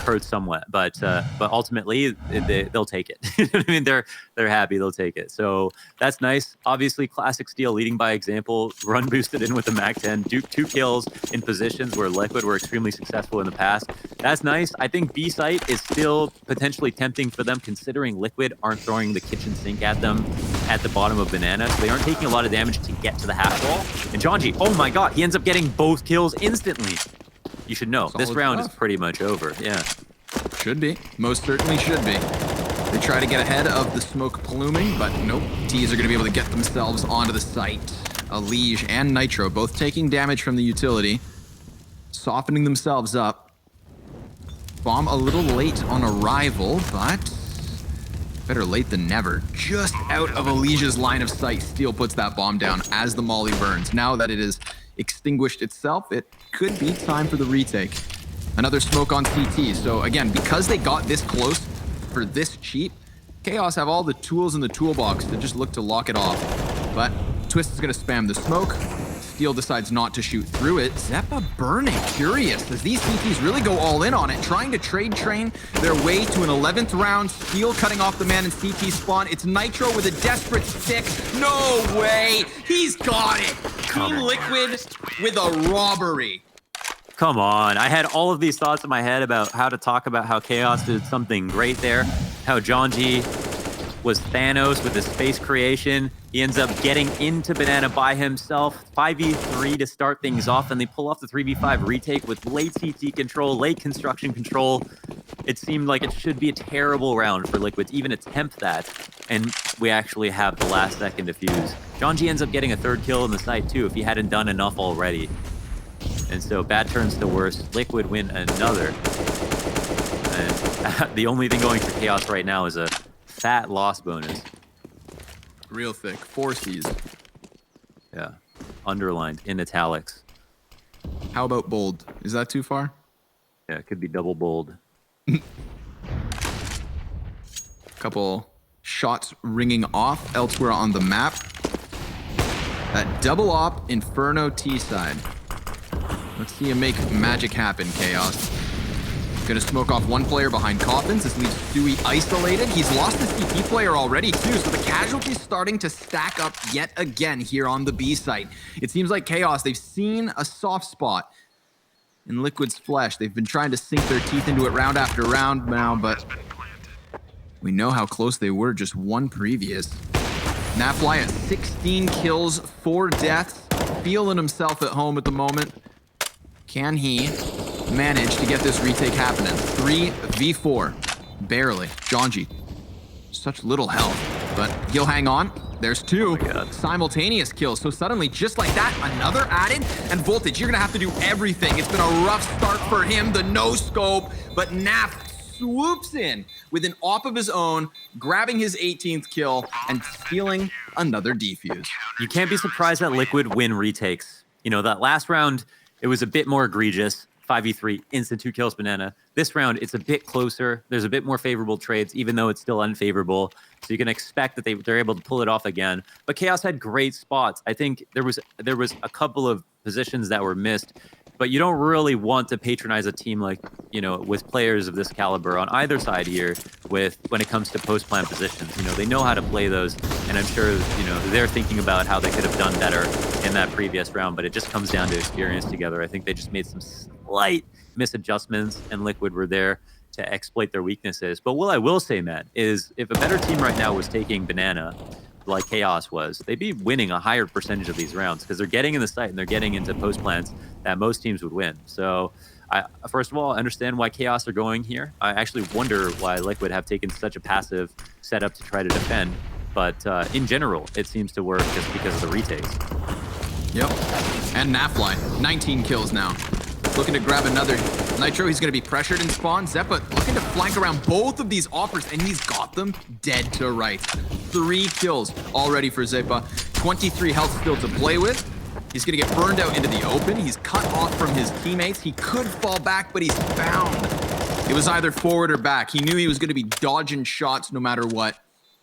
hurts somewhat, but ultimately they'll take it. I mean, they're happy. They'll take it. So that's nice. Obviously, classic Steel leading by example. Run boosted in with the Mac 10. 2 kills in positions where Liquid were extremely successful in the past. That's nice. I think B site is still potentially tempting for them, considering Liquid aren't throwing the kitchen sink at them at the bottom of Banana, so they aren't taking a lot of damage to get to the half wall. And Jonji, oh my god, he ends up getting both kills instantly. You should know, this round is pretty much over. Yeah. Should be. Most certainly should be. They try to get ahead of the smoke pluming, but nope. T's are going to be able to get themselves onto the site. A Liege and Nitro both taking damage from the utility, softening themselves up. Bomb a little late on arrival, but better late than never. Just out of Alicia's line of sight, Steel puts that bomb down as the molly burns. Now that it is extinguished itself, it could be time for the retake. Another smoke on CT. So again, because they got this close for this cheap, Chaos have all the tools in the toolbox to just look to lock it off. But Twist is going to spam the smoke. Steel decides not to shoot through it. Zeppa burning, curious, as these CTs really go all in on it, trying to trade train their way to an 11th round. Steel cutting off the man in CT spawn. It's Nitro with a desperate stick. No way! He's got it! Team Liquid with a robbery. Come on. I had all of these thoughts in my head about how to talk about how Chaos did something great there, how Jonji was Thanos with his space creation. He ends up getting into Banana by himself. 5v3 to start things off, and they pull off the 3v5 retake with late CT control, late construction control. It seemed like it should be a terrible round for Liquid to even attempt that, and we actually have the last second defuse. Jonji ends up getting a 3rd kill in the site too if he hadn't done enough already. And so bad turns to worse. Liquid win another. And the only thing going for Chaos right now is a fat loss bonus. Real thick. 4 C's. Yeah. Underlined in italics. How about bold? Is that too far? Yeah, it could be double bold. Couple shots ringing off elsewhere on the map. That double op Inferno T side. Let's see you make magic happen, Chaos. Gonna smoke off one player behind Coffins. This leaves Stewie isolated. He's lost the CT player already too, so the casualties starting to stack up yet again here on the B site. It seems like Chaos, they've seen a soft spot in Liquid's flesh. They've been trying to sink their teeth into it round after round now, but we know how close they were just one previous. Nafly at 16 kills, 4 deaths, feeling himself at home at the moment. Can he manage to get this retake happening? 3v4. Barely. Jonji. Such little health, but he'll hang on. There's 2 simultaneous kills. So suddenly, just like that, another added. And Voltage, you're going to have to do everything. It's been a rough start for him. The no-scope, but Naf swoops in with an op of his own, grabbing his 18th kill and stealing another defuse. You can't be surprised that Liquid win retakes. You know, that last round, it was a bit more egregious. 5v3, instant 2 kills Banana. This round, it's a bit closer. There's a bit more favorable trades, even though it's still unfavorable. So you can expect that they're able to pull it off again. But Chaos had great spots. I think there was a couple of positions that were missed. but you don't really want to patronize a team like, with players of this caliber on either side here when it comes to post-plant positions. They know how to play those, and I'm sure, they're thinking about how they could have done better in that previous round, but it just comes down to experience together. I think they just made some slight misadjustments, and Liquid were there to exploit their weaknesses. But what I will say, man, is if a better team right now was taking Banana, like Chaos was, they'd be winning a higher percentage of these rounds because they're getting in the site and they're getting into post plants that most teams would win. So first of all, I understand why Chaos are going here. I actually wonder why Liquid have taken such a passive setup to try to defend. But in general, it seems to work just because of the retakes. Yep. And Nafly, 19 kills now. Looking to grab another Nitro. He's going to be pressured in spawn. Zeppa looking to flank around both of these offers, and he's got them dead to rights. 3 kills already for Zeppa. 23 health still to play with. He's going to get burned out into the open. He's cut off from his teammates. He could fall back, but he's bound. It was either forward or back. He knew he was going to be dodging shots no matter what.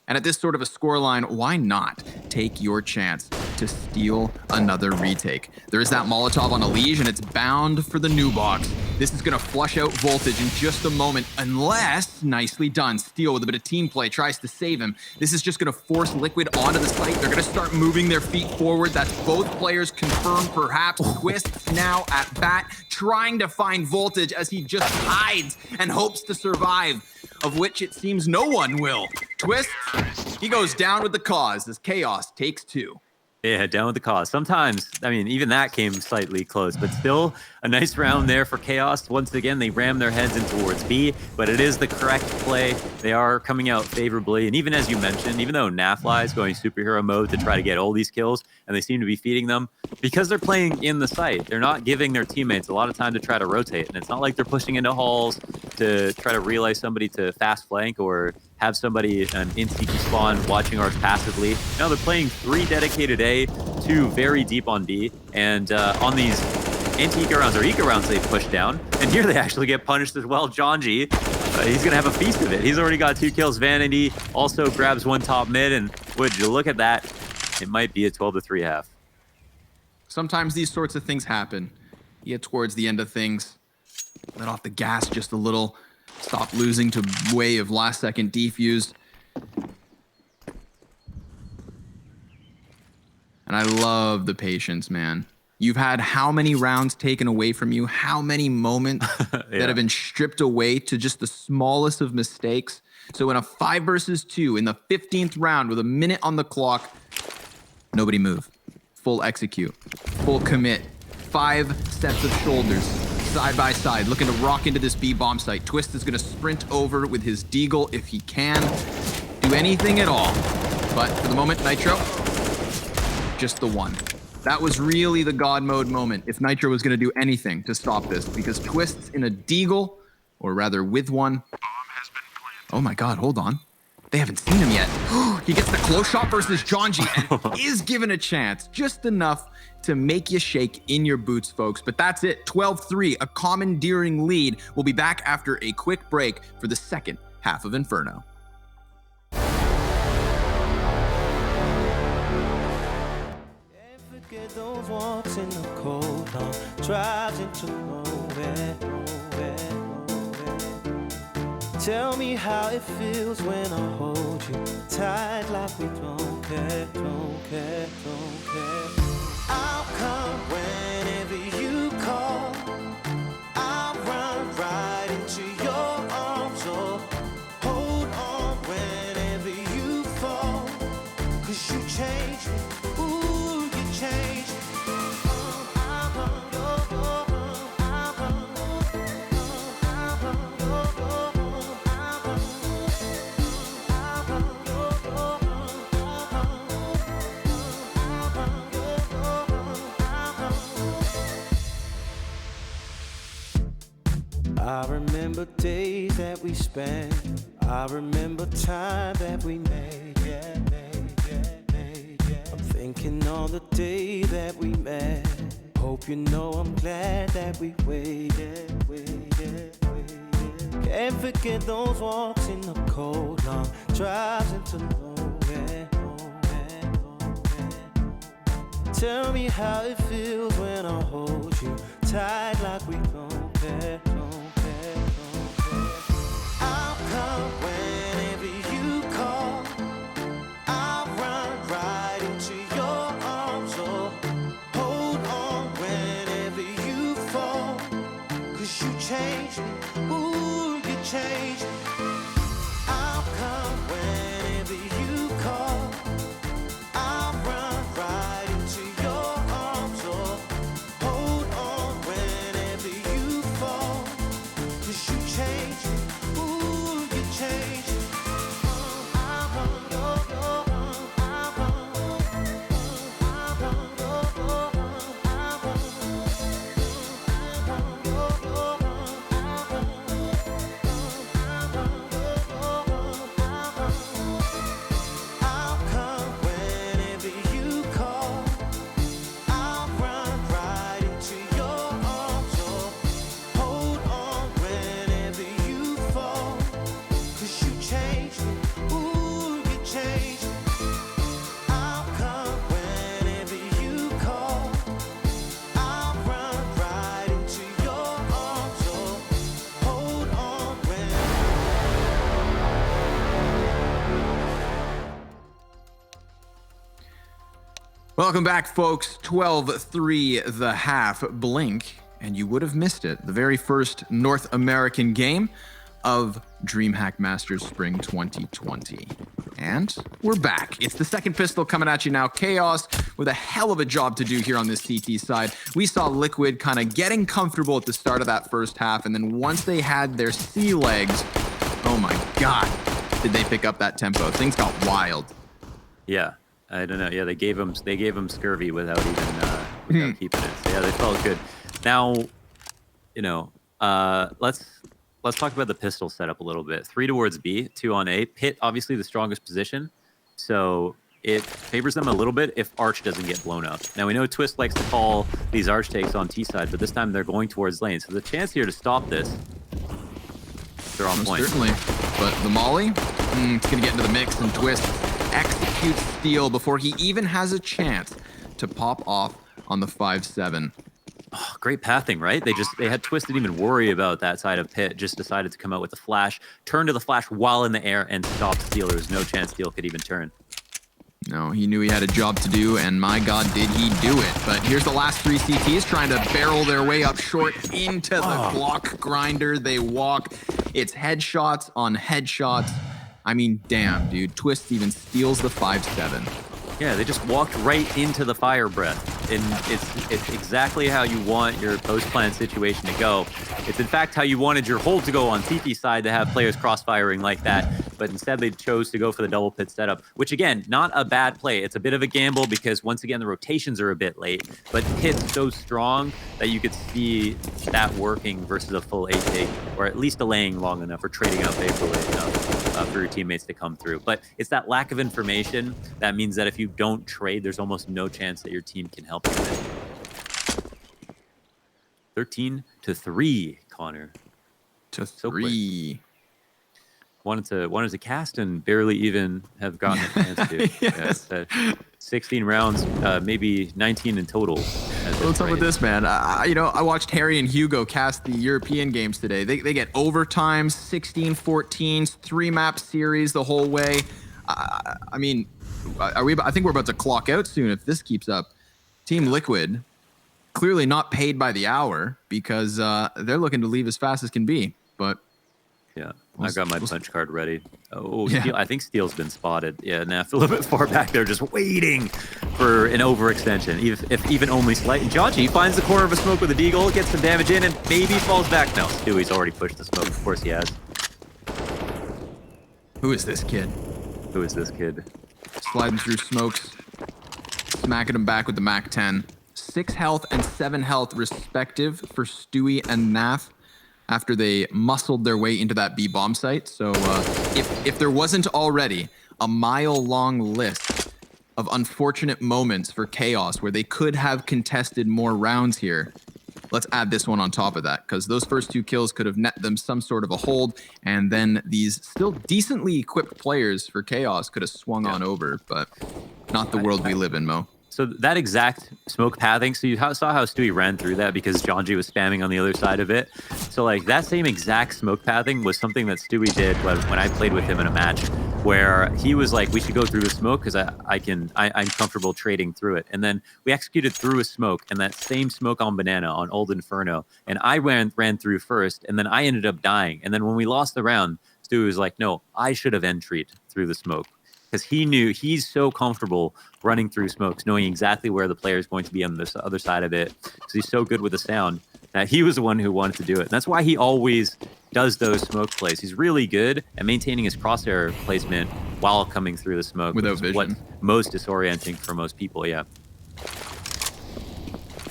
And at this sort of a scoreline, why not take your chance to steal another retake? There is that Molotov on Elige, and it's bound for the new box. This is going to flush out Voltage in just a moment, unless, nicely done, Steel with a bit of team play tries to save him. This is just going to force Liquid onto the site. They're going to start moving their feet forward. That's both players confirmed, perhaps. Twist now at bat, trying to find Voltage as he just hides and hopes to survive, of which it seems no one will. Twist, he goes down with the cause as Chaos takes 2. Yeah, down with the cause. Sometimes, even that came slightly close, but still a nice round there for Chaos. Once again, they ram their heads in towards B, but it is the correct play. They are coming out favorably. And even as you mentioned, even though Nafly is going superhero mode to try to get all these kills, and they seem to be feeding them, because they're playing in the site, they're not giving their teammates a lot of time to try to rotate. And it's not like they're pushing into halls to try to relay somebody to fast flank or have somebody in CT spawn watching ours passively. No, they're playing 3 dedicated A, 2 very deep on B, and on these anti-eco rounds or eco rounds they've pushed down, and here they actually get punished as well. Jonji, he's gonna have a feast of it. He's already got 2 kills. Vanity also grabs 1 top mid, and would you look at that, it might be a 12-3 half. Sometimes these sorts of things happen. You get towards the end of things, let off the gas just a little, stop losing to way of last second defuse. And I love the patience, man. You've had how many rounds taken away from you? How many moments that have been stripped away to just the smallest of mistakes? So in a 5 versus 2, in the 15th round with a minute on the clock, nobody move. Full execute. Full commit. 5 sets of shoulders, side by side, looking to rock into this B bomb site. Twist is going to sprint over with his Deagle if he can. Do anything at all. But for the moment, Nitro, just the 1. That was really the God mode moment if Nitro was going to do anything to stop this, because Twist's in a Deagle, or rather with one. Oh my God, hold on. They haven't seen him yet. He gets the close shot versus Jonji and is given a chance, just enough to make you shake in your boots, folks. But that's it, 12-3, a commandeering lead. We'll be back after a quick break for the second half of Inferno. Those walks in the cold, drives into nowhere. Tell me how it feels when I hold you tight like we don't care. I'll come whenever you call. I'll run right into your arms, or hold on whenever you fall. 'Cause you change me, ooh, you change me. I remember days that we spent. I remember time that we made. I'm thinking on the day that we met. Hope you know I'm glad that we waited. Can't forget those walks in the cold, long drives into nowhere. Tell me how it feels when I hold you tight like we compare. I'll come whenever you call. I'll run right into your arms. Oh, hold on whenever you fall. 'Cause you change me, ooh, you change me. I'll come whenever you call. I'll run right into your arms. Oh, hold on whenever you fall. 'Cause you change me, ooh, you change me. I'll run, I'll run, I'll run, I'll run, I'll run, I'll come whenever you call. I'll run right into your arms. Oh, hold on whenever you fall. 'Cause you change me, ooh, you change me. I'll come whenever you call. I'll run right into your arms. Oh, hold on Welcome back, folks. 12-3 the half. Blink, and you would have missed it. The very first North American game of DreamHack Masters Spring 2020. And we're back. It's the second pistol coming at you now. Chaos with a hell of a job to do here on this CT side. We saw Liquid kind of getting comfortable at the start of that first half, and then once they had their sea legs, oh my God, did they pick up that tempo. Things got wild. Yeah, I don't know. Yeah, they gave him scurvy without even keeping it. So yeah, they felt good. Now, you know, let's talk about the pistol setup a little bit. 3 towards B, 2 on A. Pit, obviously the strongest position, so it favors them a little bit if Arch doesn't get blown up. Now we know Twist likes to call these Arch takes on T side, but this time they're going towards lane. So the chance here to stop this, they're on point. Certainly, but the Molly, it's gonna get into the mix, and Twist executes Steel before he even has a chance to pop off on the 5-7. Oh, great pathing, right? They had Twist didn't even worry about that side of Pit, just decided to come out with the flash, turn to the flash while in the air, and stop Steel. There was no chance Steel could even turn. No, he knew he had a job to do, and my God, did he do it. But here's the last 3 CTs trying to barrel their way up short into the block grinder. They walk. It's headshots on headshots. I mean, damn, dude. Twist even steals the 5-7. Yeah, they just walked right into the fire breath. And it's exactly how you want your post-plant situation to go. It's in fact how you wanted your hold to go on CT side, to have players cross-firing like that. But instead they chose to go for the double pit setup, which again, not a bad play. It's a bit of a gamble because once again, the rotations are a bit late, but Pit's so strong that you could see that working versus a full A take, or at least delaying long enough or trading out favorably enough for your teammates to come through. But it's that lack of information that means that if you don't trade, there's almost no chance that your team can help you win. 13-3, Connor. To So 3. Wanted to cast and barely even have gotten a chance to. Yes. 16 rounds, maybe 19 in total. What's up with this, man? I watched Harry and Hugo cast the European games today. They get overtimes, 16-14s, 3-map series the whole way. I mean, I think we're about to clock out soon if this keeps up. Team Liquid, clearly not paid by the hour because they're looking to leave as fast as can be. But yeah, I got my punch card ready. Oh, Yeah. Steel, I think Steel's been spotted. Yeah, Naf a little bit far back there, just waiting for an overextension, if even only slight. And Janji finds the corner of a smoke with a deagle, gets some damage in, and maybe falls back. No, Stewie's already pushed the smoke. Of course he has. who is this kid? Who is this kid? Sliding through smokes, smacking him back with the Mac 10. 6 health and 7 health respective for Stewie and Nath after they muscled their way into that B bomb site. So if there wasn't already a mile-long list of unfortunate moments for Chaos where they could have contested more rounds here, let's add this one on top of that, because those first 2 kills could have net them some sort of a hold, and then these still decently equipped players for Chaos could have swung on over, but not the world we live in, Mo. So that exact smoke pathing, so you saw how Stewie ran through that because Janji was spamming on the other side of it. So like that same exact smoke pathing was something that Stewie did when I played with him in a match, where he was like, we should go through the smoke because I'm comfortable trading through it. And then we executed through a smoke, and that same smoke on Banana on Old Inferno, and I ran through first, and then I ended up dying. And then when we lost the round, Stewie was like, no, I should have entry'd through the smoke. Because he knew he's so comfortable running through smokes, knowing exactly where the player is going to be on this other side of it. Because he's so good with the sound that he was the one who wanted to do it. And that's why he always does those smoke plays. He's really good at maintaining his crosshair placement while coming through the smoke. Without vision. What's most disorienting for most people, yeah.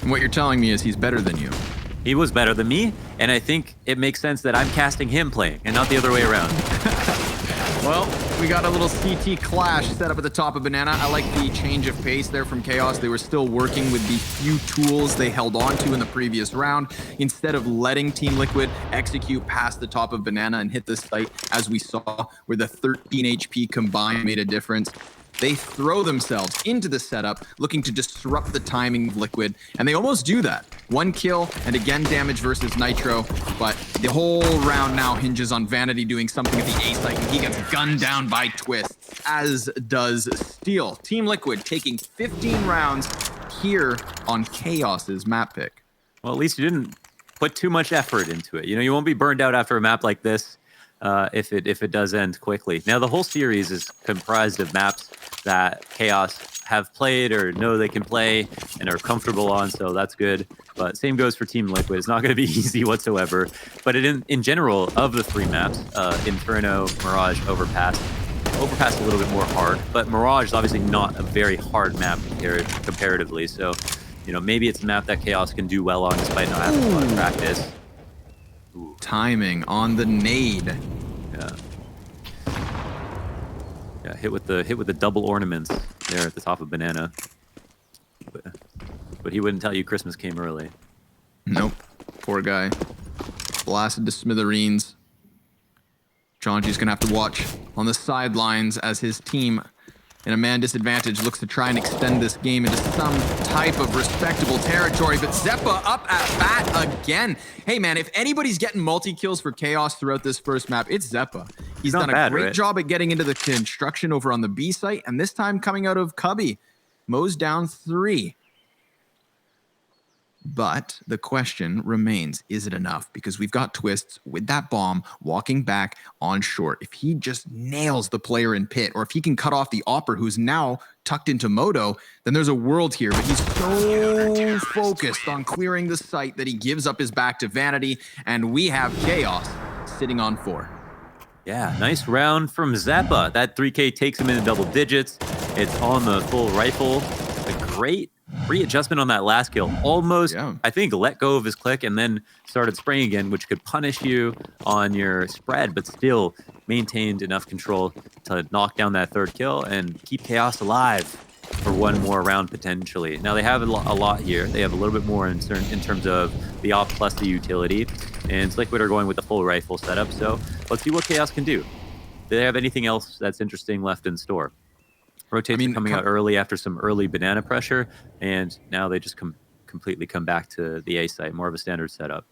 And what you're telling me is he's better than you. He was better than me, and I think it makes sense that I'm casting him playing and not the other way around. Well, we got a little CT clash set up at the top of Banana. I like the change of pace there from Chaos. They were still working with the few tools they held on to in the previous round. Instead of letting Team Liquid execute past the top of Banana and hit the site, as we saw, where the 13 HP combined made a difference, they throw themselves into the setup, looking to disrupt the timing of Liquid, and they almost do that. 1 kill, and again damage versus Nitro, but the whole round now hinges on Vanity doing something at the A site, and he gets gunned down by Twist, as does Steel. Team Liquid taking 15 rounds here on Chaos's map pick. Well, at least you didn't put too much effort into it. You know, you won't be burned out after a map like this. If it does end quickly. Now, the whole series is comprised of maps that Chaos have played or know they can play and are comfortable on, so that's good. But same goes for Team Liquid. It's not going to be easy whatsoever. But in general, of the 3 maps, Inferno, Mirage, Overpass. Overpass a little bit more hard, but Mirage is obviously not a very hard map comparatively. So, you know, maybe it's a map that Chaos can do well on despite not having a lot of practice. Ooh. Timing on the nade. Yeah, hit with the double ornaments there at the top of Banana. But he wouldn't tell you Christmas came early. Nope. Poor guy. Blasted to smithereens. Janji's gonna have to watch on the sidelines as his team in a man disadvantage looks to try and extend this game into some type of respectable territory, but Zeppa up at bat again. Hey man, if anybody's getting multi-kills for Chaos throughout this first map, it's Zeppa. He's done a great job at getting into the construction over on the B site, and this time coming out of Cubby. Mows down 3. But the question remains, is it enough? Because we've got Twists with that bomb walking back on short. If he just nails the player in pit, or if he can cut off the Opper who's now tucked into Moto, then there's a world here. But he's so focused on clearing the site that he gives up his back to Vanity, and we have Chaos sitting on 4. Yeah, nice round from Zappa. That 3K takes him into double digits. It's on the full rifle. A great readjustment on that last kill. Almost, I think, let go of his click and then started spraying again, which could punish you on your spread, but still maintained enough control to knock down that 3rd kill and keep Chaos alive for 1 more round potentially. Now they have a lot here. They have a little bit more in terms of the op plus the utility, and Liquid are going with the full rifle setup. So let's see what Chaos can do. Do they have anything else that's interesting left in store? Rotates are coming out early after some early Banana pressure, and now they just completely come back to the A site, more of a standard setup.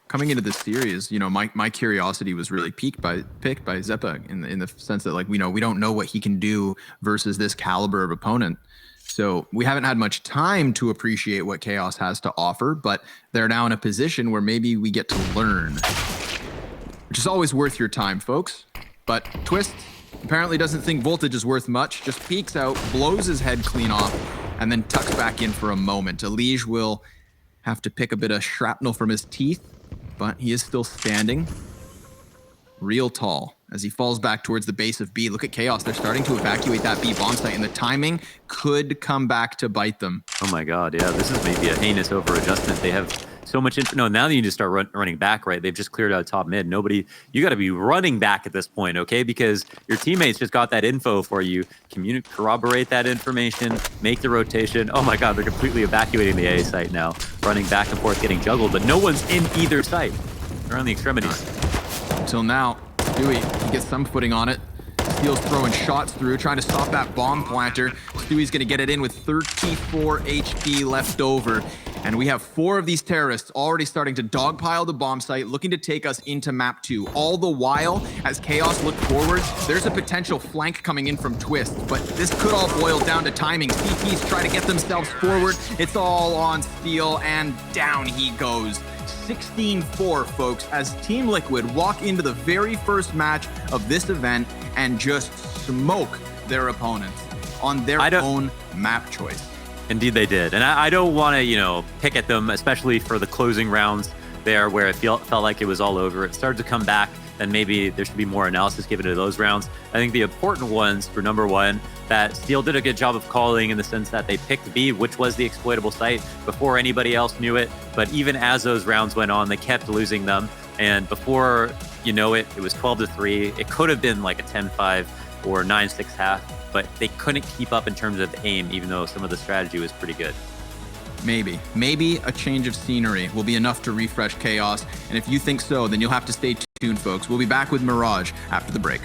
Coming into this series, you know, my curiosity was really piqued by Zeppa in the sense that, like, we don't know what he can do versus this caliber of opponent. So we haven't had much time to appreciate what Chaos has to offer, but they're now in a position where maybe we get to learn, which is always worth your time, folks. But Twist apparently doesn't think voltage is worth much, just peeks out, blows his head clean off, and then tucks back in for a moment. Elige will have to pick a bit of shrapnel from his teeth, but he is still standing real tall as he falls back towards the base of B. Look at Chaos. They're starting to evacuate that B bomb site, and the timing could come back to bite them. Oh my god, yeah, this is maybe a heinous over-adjustment. They have so much no, now that you just start running back, right? They've just cleared out top mid. You got to be running back at this point, okay? Because your teammates just got that info for you. Corroborate that information, make the rotation. Oh my god, they're completely evacuating the A site now. Running back and forth, getting juggled, but no one's in either site. They're on the extremities. Until now, Stewie, he gets some footing on it. Steel's throwing shots through, trying to stop that bomb planter. Stewie's going to get it in with 34 HP left over. And we have 4 of these terrorists already starting to dogpile the bomb site, looking to take us into map 2. All the while, as Chaos look forward, there's a potential flank coming in from Twist, but this could all boil down to timing. CTs try to get themselves forward. It's all on Steel, and down he goes. 16-4, folks, as Team Liquid walk into the very first match of this event and just smoke their opponents on their own map choice. Indeed they did. And I don't want to, pick at them, especially for the closing rounds there where it felt like it was all over. It started to come back, and maybe there should be more analysis given to those rounds. I think the important ones for number 1, that Steel did a good job of calling in the sense that they picked B, which was the exploitable site, before anybody else knew it. But even as those rounds went on, they kept losing them. And before you know it, it was 12-3. It could have been like a 10-5 or 9-6 half. But they couldn't keep up in terms of aim, even though some of the strategy was pretty good. Maybe a change of scenery will be enough to refresh Chaos. And if you think so, then you'll have to stay tuned, folks. We'll be back with Mirage after the break.